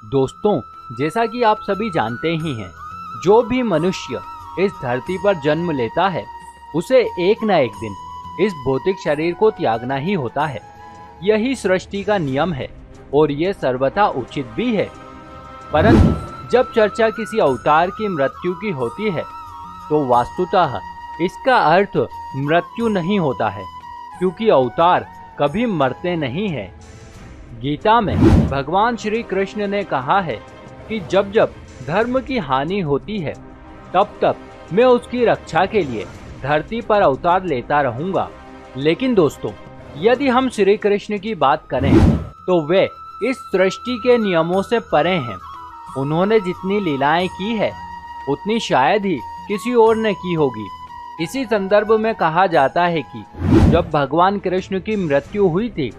दोस्तों, जैसा कि आप सभी जानते ही हैं, जो भी मनुष्य इस धरती पर जन्म लेता है उसे एक न एक दिन इस भौतिक शरीर को त्यागना ही होता है। यही सृष्टि का नियम है और ये सर्वथा उचित भी है। परंतु जब चर्चा किसी अवतार की मृत्यु की होती है तो वास्तुतः इसका अर्थ मृत्यु नहीं होता है, क्योंकि अवतार कभी मरते नहीं हैं। गीता में भगवान श्री कृष्ण ने कहा है कि जब जब धर्म की हानि होती है तब तब मैं उसकी रक्षा के लिए धरती पर अवतार लेता रहूंगा। लेकिन दोस्तों, यदि हम श्री कृष्ण की बात करें तो वे इस सृष्टि के नियमों से परे हैं। उन्होंने जितनी लीलाएं की है उतनी शायद ही किसी और ने की होगी। इसी संदर्भ में कहा जाता है कि जब भगवान कृष्ण की मृत्यु हुई थी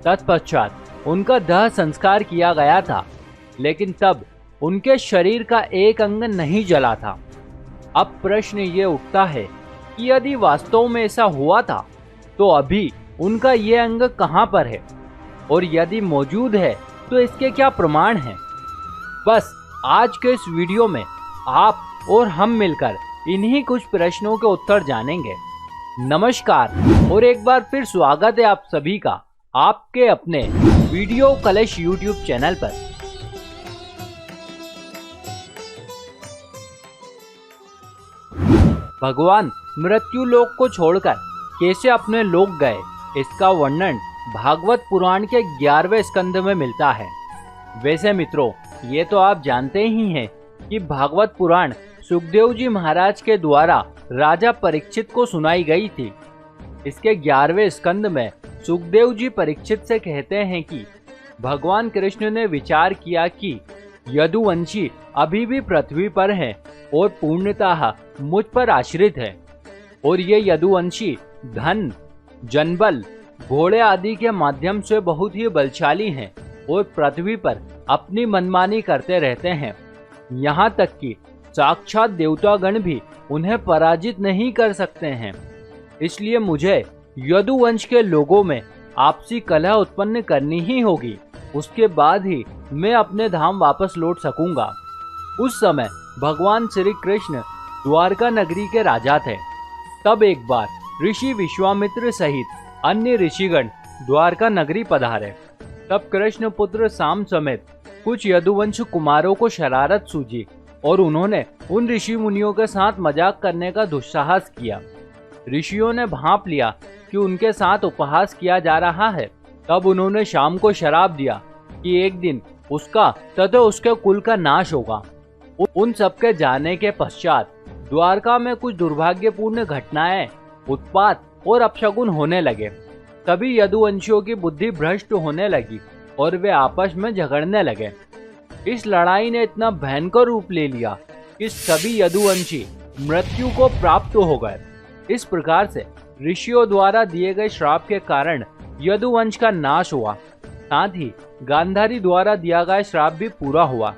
तत्पश्चात उनका दाह संस्कार किया गया था, लेकिन तब उनके शरीर का एक अंग नहीं जला था। अब प्रश्न ये उठता है कि यदि वास्तव में ऐसा हुआ था तो अभी उनका ये अंग कहाँ पर है, और यदि मौजूद है तो इसके क्या प्रमाण हैं? बस आज के इस वीडियो में आप और हम मिलकर इन्हीं कुछ प्रश्नों के उत्तर जानेंगे। नमस्कार और एक बार फिर स्वागत है आप सभी का आपके अपने वीडियो कलश यूट्यूब चैनल पर। भगवान मृत्यु लोक को छोड़कर कैसे अपने लोक गए, इसका वर्णन भागवत पुराण के 11वें स्कंद में मिलता है। वैसे मित्रों, ये तो आप जानते ही हैं कि भागवत पुराण सुखदेव जी महाराज के द्वारा राजा परीक्षित को सुनाई गई थी। इसके 11वें स्कंद में सुखदेव जी परीक्षित से कहते हैं कि भगवान कृष्ण ने विचार किया कि यदुवंशी अभी भी पृथ्वी पर हैं और पूर्णतः मुझ पर आश्रित है, और ये यदुवंशी धन, जनबल, घोड़े आदि के माध्यम से बहुत ही बलशाली हैं और पृथ्वी पर अपनी मनमानी करते रहते हैं। यहाँ तक कि साक्षात देवतागण भी उन्हें पराजित नहीं कर सकते हैं। इसलिए मुझे यदुवंश के लोगों में आपसी कलह उत्पन्न करनी ही होगी, उसके बाद ही मैं अपने धाम वापस लौट सकूंगा। उस समय भगवान श्री कृष्ण द्वारका नगरी के राजा थे। तब एक बार ऋषि विश्वामित्र सहित अन्य ऋषिगण द्वारका नगरी पधारे। तब कृष्ण पुत्र साम समेत कुछ यदुवंश कुमारों को शरारत सूझी और उन्होंने उन ऋषि मुनियों के साथ मजाक करने का दुस्साहस किया। ऋषियों ने भांप लिया कि उनके साथ उपहास किया जा रहा है। तब उन्होंने शाम को श्राप दिया कि एक दिन उसका तथा उसके कुल का नाश होगा। उन सबके जाने के पश्चात द्वारका में कुछ दुर्भाग्यपूर्ण घटनाएं, उत्पात और अपशगुन होने लगे। तभी यदुवंशियों की बुद्धि भ्रष्ट होने लगी और वे आपस में झगड़ने लगे। इस लड़ाई ने इतना भयंकर रूप ले लिया कि सभी यदुवंशी मृत्यु को प्राप्त हो गए। इस प्रकार से ऋषियों द्वारा दिए गए श्राप के कारण यदुवंश का नाश हुआ। साथ ही गांधारी द्वारा दिया गया श्राप भी पूरा हुआ।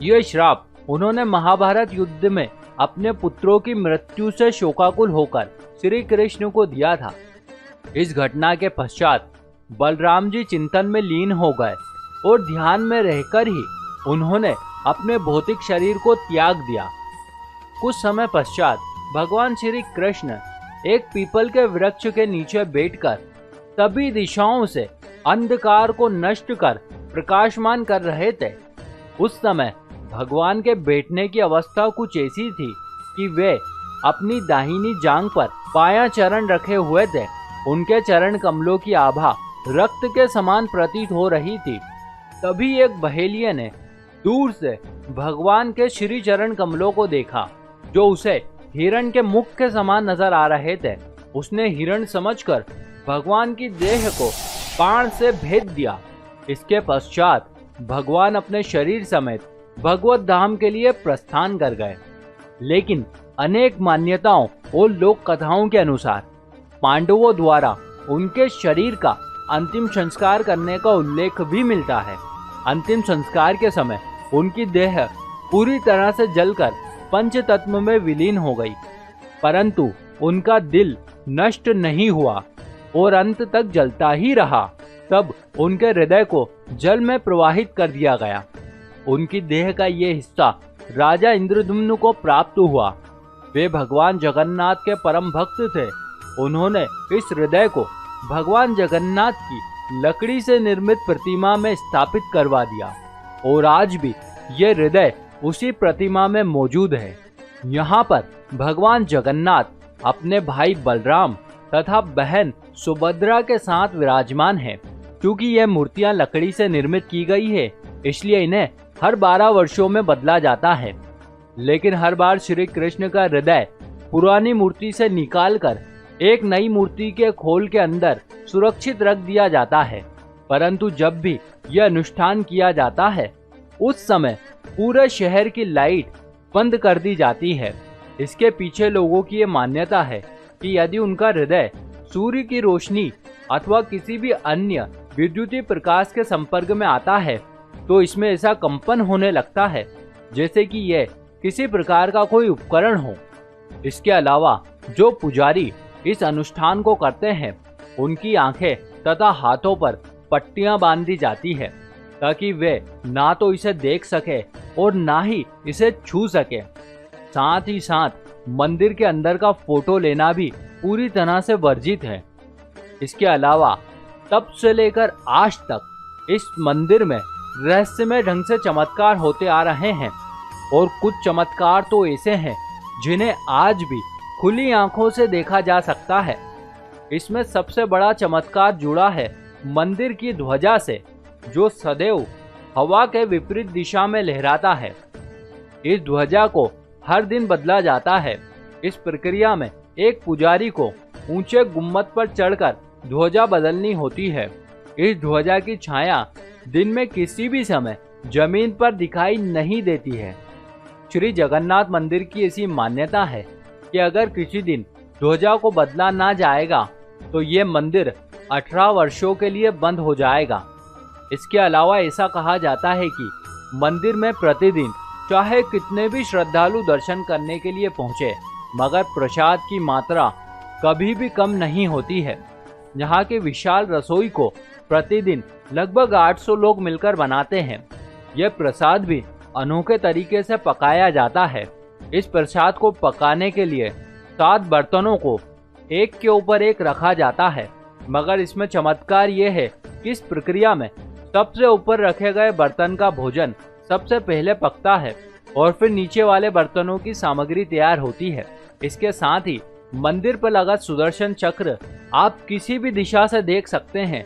यह श्राप उन्होंने महाभारत युद्ध में अपने पुत्रों की मृत्यु से शोकाकुल होकर श्री कृष्ण को दिया था। इस घटना के पश्चात बलराम जी चिंतन में लीन हो गए और ध्यान में रहकर ही उन्होंने अपने भौतिक शरीर को त्याग दिया। कुछ समय पश्चात भगवान श्री कृष्ण एक पीपल के वृक्ष के नीचे बैठकर सभी दिशाओं से अंधकार को नष्ट कर प्रकाशमान कर रहे थे। उस समय भगवान के बैठने की अवस्था कुछ ऐसी थी कि वे अपनी दाहिनी जांघ पर बायां चरण रखे हुए थे। उनके चरण कमलों की आभा रक्त के समान प्रतीत हो रही थी। तभी एक बहेलिया ने दूर से भगवान के श्री चरण कमलों को देखा, जो उसे हिरण के मुख के समान नजर आ रहे थे। उसने हिरण समझकर भगवान की देह को बाण से भेद दिया। इसके पश्चात भगवान अपने शरीर समेत भगवत धाम के लिए प्रस्थान कर गए। लेकिन अनेक मान्यताओं और लोक कथाओं के अनुसार पांडवों द्वारा उनके शरीर का अंतिम संस्कार करने का उल्लेख भी मिलता है। अंतिम संस्कार के समय उनकी देह पूरी तरह से जलकर पंच तत्व में विलीन हो गई, परंतु उनका दिल नष्ट नहीं हुआ और अंत तक जलता ही रहा। तब उनके हृदय को जल में प्रवाहित कर दिया गया। उनकी देह का ये हिस्सा राजा इंद्रद्युम्न को प्राप्त हुआ। वे भगवान जगन्नाथ के परम भक्त थे। उन्होंने इस हृदय को भगवान जगन्नाथ की लकड़ी से निर्मित प्रतिमा में स्थापित करवा दिया और आज भी ये हृदय उसी प्रतिमा में मौजूद है। यहाँ पर भगवान जगन्नाथ अपने भाई बलराम तथा बहन सुभद्रा के साथ विराजमान हैं। क्योंकि ये मूर्तियां लकड़ी से निर्मित की गई है, इसलिए इन्हें हर 12 वर्षों में बदला जाता है। लेकिन हर बार श्री कृष्ण का हृदय पुरानी मूर्ति से निकालकर एक नई मूर्ति के खोल के अंदर सुरक्षित रख दिया जाता है। परंतु जब भी यह अनुष्ठान किया जाता है, उस समय पूरे शहर की लाइट बंद कर दी जाती है। इसके पीछे लोगों की ये मान्यता है कि यदि उनका हृदय सूर्य की रोशनी अथवा किसी भी अन्य विद्युतीय प्रकाश के संपर्क में आता है तो इसमें ऐसा कंपन होने लगता है जैसे कि यह किसी प्रकार का कोई उपकरण हो। इसके अलावा जो पुजारी इस अनुष्ठान को करते हैं, उनकी आंखें तथा हाथों पर पट्टियां बांध दी जाती है ताकि वे ना तो इसे देख सके और ना ही इसे छू सके। साथ ही साथ मंदिर के अंदर का फोटो लेना भी पूरी तरह से वर्जित है। इसके अलावा तब से लेकर आज तक इस मंदिर में रहस्यमय ढंग से चमत्कार होते आ रहे हैं और कुछ चमत्कार तो ऐसे हैं जिन्हें आज भी खुली आंखों से देखा जा सकता है। इसमें सबसे बड़ा चमत्कार जुड़ा है मंदिर की ध्वजा से, जो सदैव हवा के विपरीत दिशा में लहराता है। इस ध्वजा को हर दिन बदला जाता है। इस प्रक्रिया में एक पुजारी को ऊंचे गुम्मद पर चढ़कर ध्वजा बदलनी होती है। इस ध्वजा की छाया दिन में किसी भी समय जमीन पर दिखाई नहीं देती है। श्री जगन्नाथ मंदिर की ऐसी मान्यता है कि अगर किसी दिन ध्वजा को बदला ना जाएगा तो ये मंदिर 18 वर्षों के लिए बंद हो जाएगा। इसके अलावा ऐसा कहा जाता है कि मंदिर में प्रतिदिन चाहे कितने भी श्रद्धालु दर्शन करने के लिए पहुंचे, मगर प्रसाद की मात्रा कभी भी कम नहीं होती है। यहाँ के विशाल रसोई को प्रतिदिन लगभग 800 लोग मिलकर बनाते हैं। यह प्रसाद भी अनोखे तरीके से पकाया जाता है। इस प्रसाद को पकाने के लिए 7 बर्तनों को एक के ऊपर एक रखा जाता है, मगर इसमें चमत्कार ये है कि इस प्रक्रिया में सबसे ऊपर रखे गए बर्तन का भोजन सबसे पहले पकता है और फिर नीचे वाले बर्तनों की सामग्री तैयार होती है। इसके साथ ही मंदिर पर लगा सुदर्शन चक्र आप किसी भी दिशा से देख सकते हैं।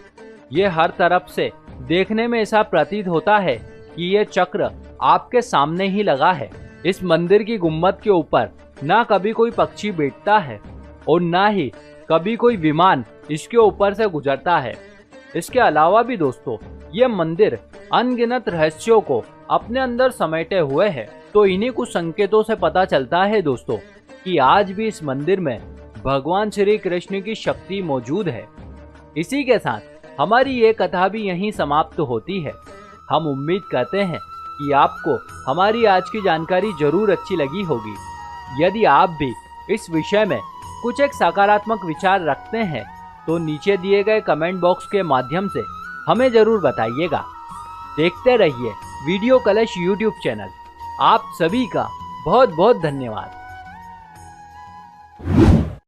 ये हर तरफ से देखने में ऐसा प्रतीत होता है कि ये चक्र आपके सामने ही लगा है। इस मंदिर की गुम्बद के ऊपर ना कभी कोई पक्षी बैठता है और ना ही कभी कोई विमान इसके ऊपर से गुजरता है। इसके अलावा भी दोस्तों, ये मंदिर अनगिनत रहस्यों को अपने अंदर समेटे हुए है। तो इन्हीं कुछ संकेतों से पता चलता है दोस्तों कि आज भी इस मंदिर में भगवान श्री कृष्ण की शक्ति मौजूद है। इसी के साथ हमारी ये कथा भी यहीं समाप्त होती है। हम उम्मीद करते हैं कि आपको हमारी आज की जानकारी जरूर अच्छी लगी होगी। यदि आप भी इस विषय में कुछ एक सकारात्मक विचार रखते हैं तो नीचे दिए गए कमेंट बॉक्स के माध्यम से हमें जरूर बताइएगा। देखते रहिए वीडियो कलश यूट्यूब चैनल। आप सभी का बहुत बहुत धन्यवाद।